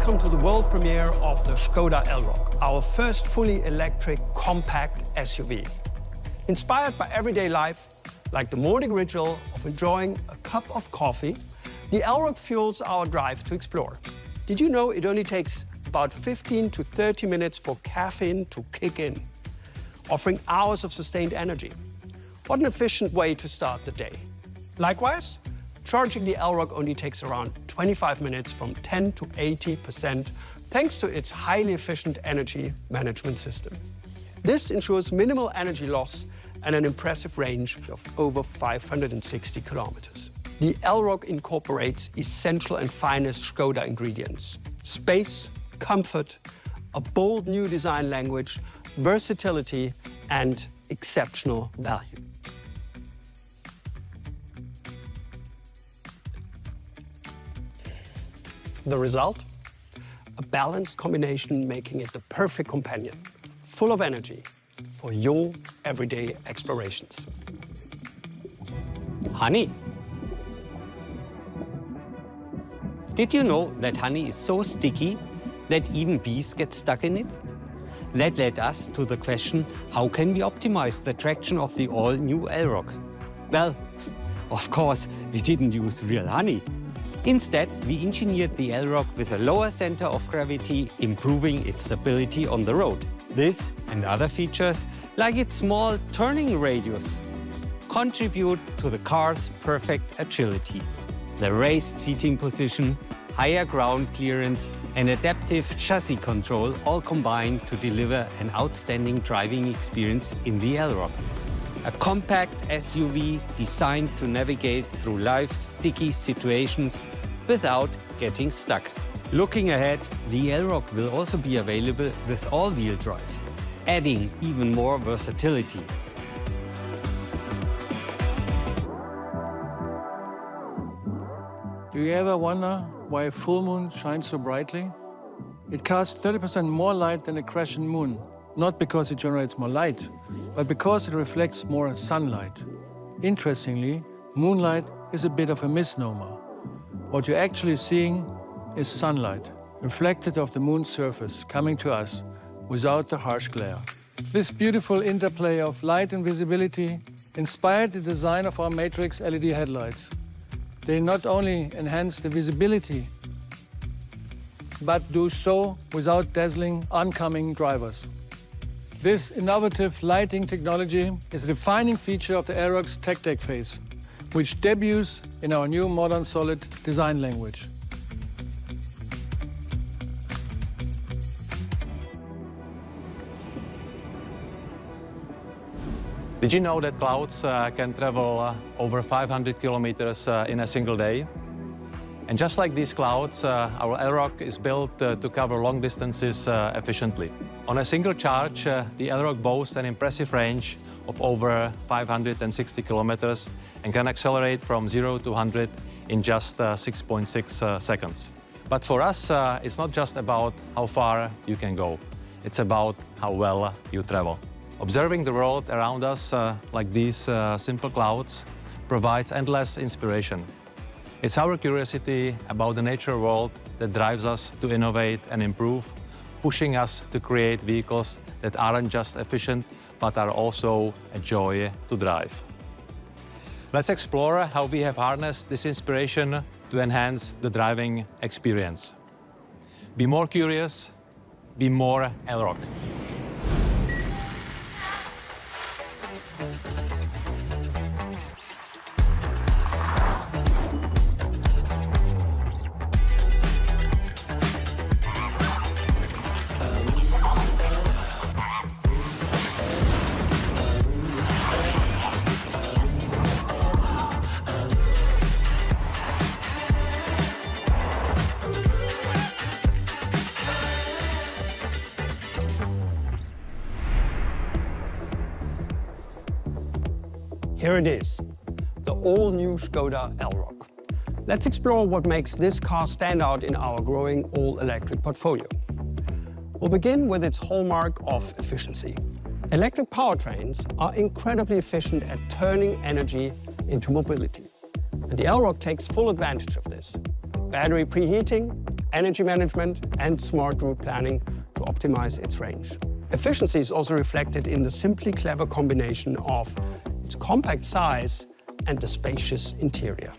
welcome to the world premiere of the Škoda Elroq, our first fully electric compact SUV. Inspired by everyday life, like the morning ritual of enjoying a cup of coffee, the Elroq fuels our drive to explore. Did you know it only takes about 15 to 30 minutes for caffeine to kick in, offering hours of sustained energy? What an efficient way to start the day. Likewise, charging the Elroq only takes around 25 minutes from 10 to 80% thanks to its highly efficient energy management system. This ensures minimal energy loss and an impressive range of over 560 kilometers. The Elroq incorporates essential and finest Škoda ingredients: space, comfort, a bold new design language, versatility, and exceptional value. The result? A balanced combination making it the perfect companion, full of energy for your everyday explorations. Honey. Did you know that honey is so sticky that even bees get stuck in it? That led us to the question, how can we optimize the traction of the all-new Elroq? Well, of course, we didn't use real honey. Instead, we engineered the Elroq with a lower center of gravity, improving its stability on the road. This and other features, like its small turning radius, contribute to the car's perfect agility. The raised seating position, higher ground clearance, and adaptive chassis control all combine to deliver an outstanding driving experience in the Elroq. A compact SUV designed to navigate through life's sticky situations without getting stuck. Looking ahead, the Elroq will also be available with all-wheel drive, adding even more versatility. Do you ever wonder why a full moon shines so brightly? It casts 30% more light than a crescent moon, not because it generates more light, but because it reflects more sunlight. Interestingly, moonlight is a bit of a misnomer. What you're actually seeing is sunlight, reflected off the moon's surface, coming to us without the harsh glare. This beautiful interplay of light and visibility inspired the design of our Matrix LED headlights. They not only enhance the visibility, but do so without dazzling oncoming drivers. This innovative lighting technology is a defining feature of the Elroq's Tech Deck phase, which debuts in our new modern solid design language. Did you know that clouds can travel over 500 kilometers in a single day? And just like these clouds, our Elroq is built to cover long distances efficiently. On a single charge, the Elroq boasts an impressive range of over 560 kilometers and can accelerate from 0 to 100 in just 6.6 seconds. But for us, it's not just about how far you can go. It's about how well you travel. Observing the world around us, like these simple clouds, provides endless inspiration. It's our curiosity about the natural world that drives us to innovate and improve, pushing us to create vehicles that aren't just efficient, but are also a joy to drive. Let's explore how we have harnessed this inspiration to enhance the driving experience. Be more curious, be more Elroq. Here it is, the all-new Škoda Elroq. Let's explore what makes this car stand out in our growing all-electric portfolio. We'll begin with its hallmark of efficiency. Electric powertrains are incredibly efficient at turning energy into mobility. And the Elroq takes full advantage of this. Battery preheating, energy management and smart route planning to optimize its range. Efficiency is also reflected in the simply clever combination of its compact size and the spacious interior.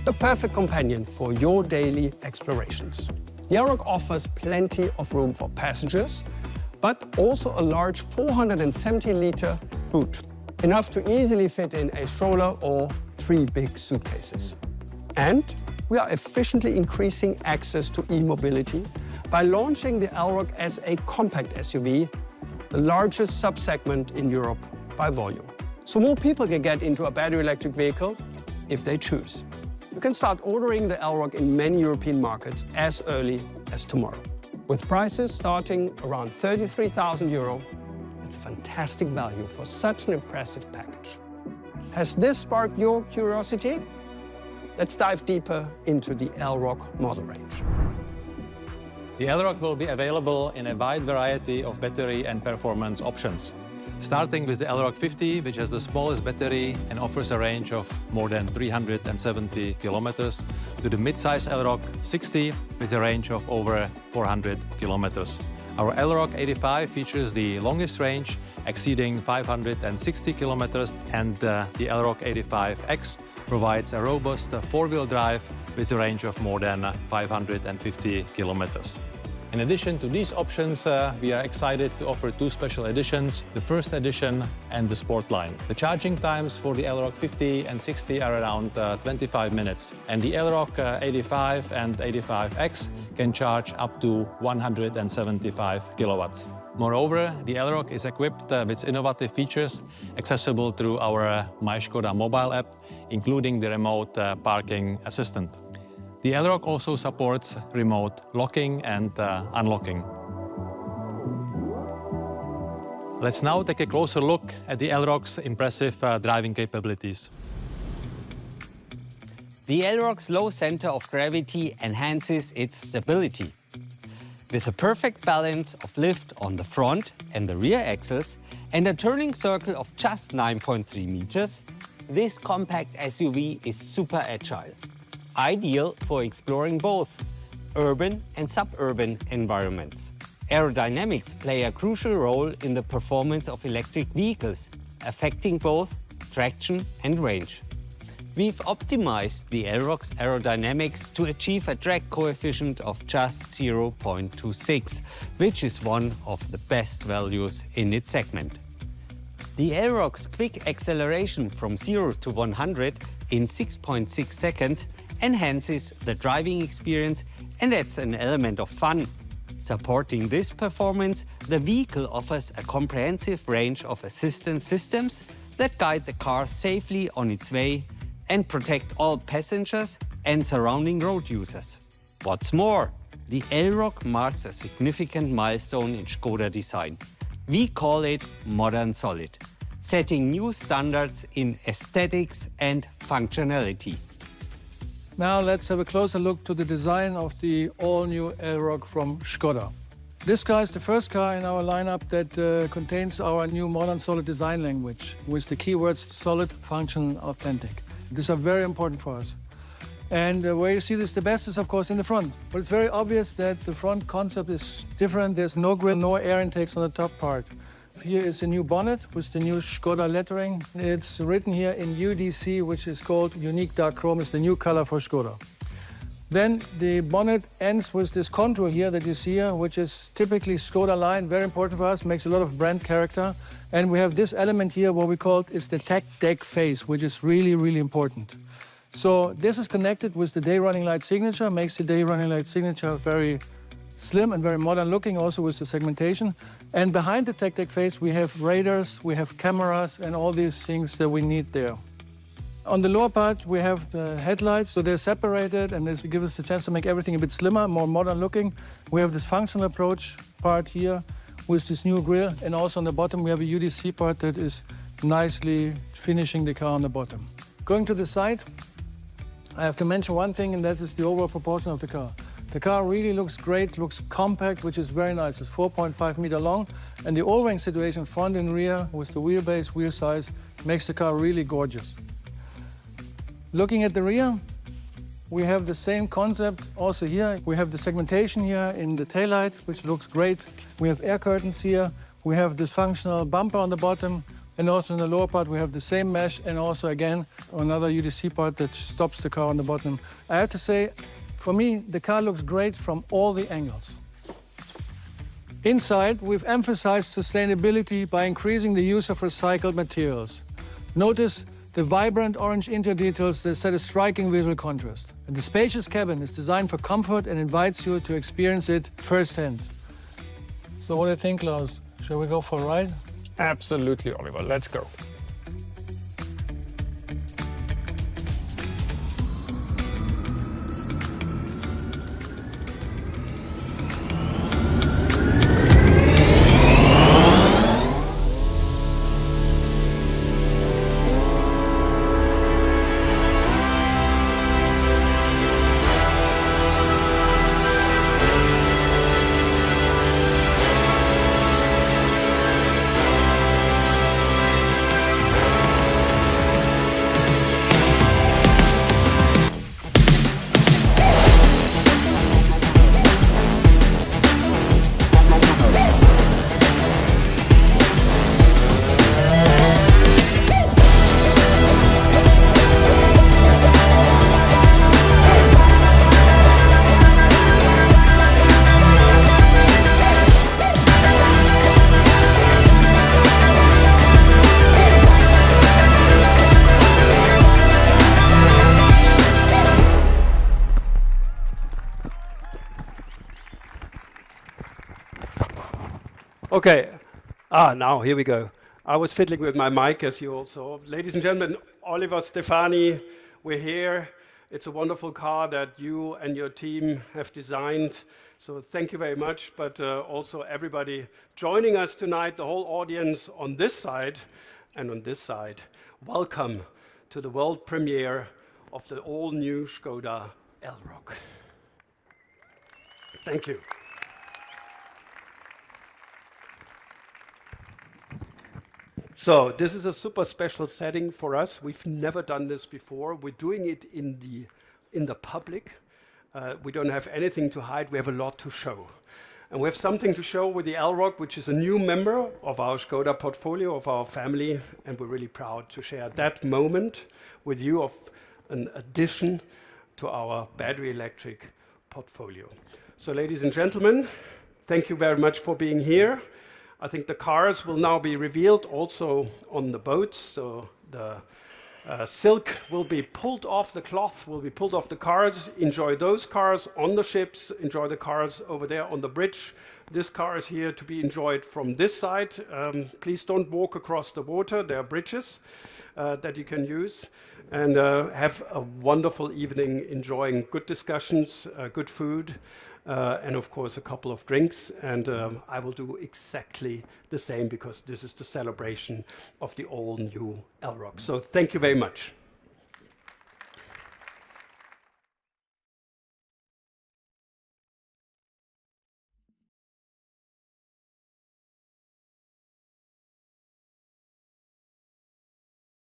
The perfect companion for your daily explorations. The Elroq offers plenty of room for passengers, but also a large 470-liter boot, enough to easily fit in a stroller or 3 big suitcases. And we are efficiently increasing access to e-mobility by launching the Elroq as a compact SUV, the largest subsegment in Europe by volume. So more people can get into a battery electric vehicle if they choose. You can start ordering the Elroq in many European markets as early as tomorrow. With prices starting around €33,000, it's a fantastic value for such an impressive package. Has this sparked your curiosity? Let's dive deeper into the Elroq model range. The Elroq will be available in a wide variety of battery and performance options. Starting with the Elroq 50, which has the smallest battery and offers a range of more than 370 kilometers, to the mid-size Elroq 60 with a range of over 400 kilometers. Our Elroq 85 features the longest range, exceeding 560 kilometers, and the Elroq 85X provides a robust four-wheel drive with a range of more than 550 kilometers. In addition to these options, we are excited to offer 2 special editions, the first edition and the Sport line. The charging times for the Elroq 50 and 60 are around 25 minutes, and the Elroq 85 and 85X can charge up to 175 kilowatts. Moreover, the Elroq is equipped with innovative features accessible through our My SKODA mobile app, including the remote parking assistant. The Elroq also supports remote locking and unlocking. Let's now take a closer look at the Elroq's impressive driving capabilities. The Elroq's low center of gravity enhances its stability. With a perfect balance of lift on the front and the rear axles and a turning circle of just 9.3 meters, this compact SUV is super agile. Ideal for exploring both urban and suburban environments. Aerodynamics play a crucial role in the performance of electric vehicles, affecting both traction and range. We've optimized the Elroq's aerodynamics to achieve a drag coefficient of just 0.26, which is one of the best values in its segment. The Elroq's quick acceleration from 0 to 100 in 6.6 seconds enhances the driving experience and adds an element of fun. Supporting this performance, the vehicle offers a comprehensive range of assistance systems that guide the car safely on its way and protect all passengers and surrounding road users. What's more, the Elroq marks a significant milestone in SKODA design. We call it Modern Solid, setting new standards in aesthetics and functionality. Now let's have a closer look to the design of the all-new Elroq from SKODA. This car is the first car in our lineup that contains our new modern solid design language with the keywords solid, function, authentic. These are very important for us. And where you see this the best is, of course, in the front. But it's very obvious that the front concept is different. There's no grille, no air intakes on the top part. Here is a new bonnet with the new SKODA lettering. It's written here in UDC, which is called Unique Dark Chrome. It's the new color for SKODA. Then the bonnet ends with this contour here that you see here, which is typically SKODA line, very important for us, makes a lot of brand character. And we have this element here, what we call is the tech deck face, which is really, really important. So this is connected with the day running light signature, makes the day running light signature very slim and very modern looking, also with the segmentation. And behind the tech deck face, we have radars, we have cameras, and all these things that we need there. On the lower part, we have the headlights, so they're separated, and this gives us the chance to make everything a bit slimmer, more modern looking. We have this functional approach part here with this new grille, and also on the bottom, we have a UDC part that is nicely finishing the car on the bottom. Going to the side, I have to mention one thing, and that is the overall proportion of the car. The car really looks great, looks compact, which is very nice. It's 4.5 meter long, and the O-ring situation, front and rear, with the wheelbase, wheel size, makes the car really gorgeous. Looking at the rear, We have the same concept also here. We have the segmentation here in the taillight, which looks great. We have air curtains here. We have this functional bumper on the bottom. And also in the lower part, we have the same mesh and also, again, another UDC part that stops the car on the bottom. I have to say, for me, the car looks great from all the angles. Inside, we've emphasized sustainability by increasing the use of recycled materials. Notice the vibrant orange interior details that set a striking visual contrast. And the spacious cabin is designed for comfort and invites you to experience it firsthand. So what do you think, Klaus? Shall we go for a ride? Absolutely, Oliver. Let's go. Okay, now here we go. I was fiddling with my mic, as you all saw. Ladies and gentlemen, Oliver, Stefani, we're here. It's a wonderful car that you and your team have designed. So thank you very much, but also everybody joining us tonight, the whole audience on this side and on this side. Welcome to the world premiere of the all-new Skoda Elroq. Thank you. So this is a super special setting for us. We've never done this before. We're doing it in the public. We don't have anything to hide. We have a lot to show. And we have something to show with the Elroq, which is a new member of our Skoda portfolio, of our family. And we're really proud to share that moment with you of an addition to our battery electric portfolio. So ladies and gentlemen, thank you very much for being here. I think the cars will now be revealed also on the boats. So the silk will be pulled off, the cloth will be pulled off the cars. Enjoy those cars on the ships. Enjoy the cars over there on the bridge. This car is here to be enjoyed from this side. Please don't walk across the water. There are bridges that you can use. And have a wonderful evening enjoying good discussions, good food. And of course a couple of drinks, and I will do exactly the same because this is the celebration of the all-new Elroq. So thank you very much.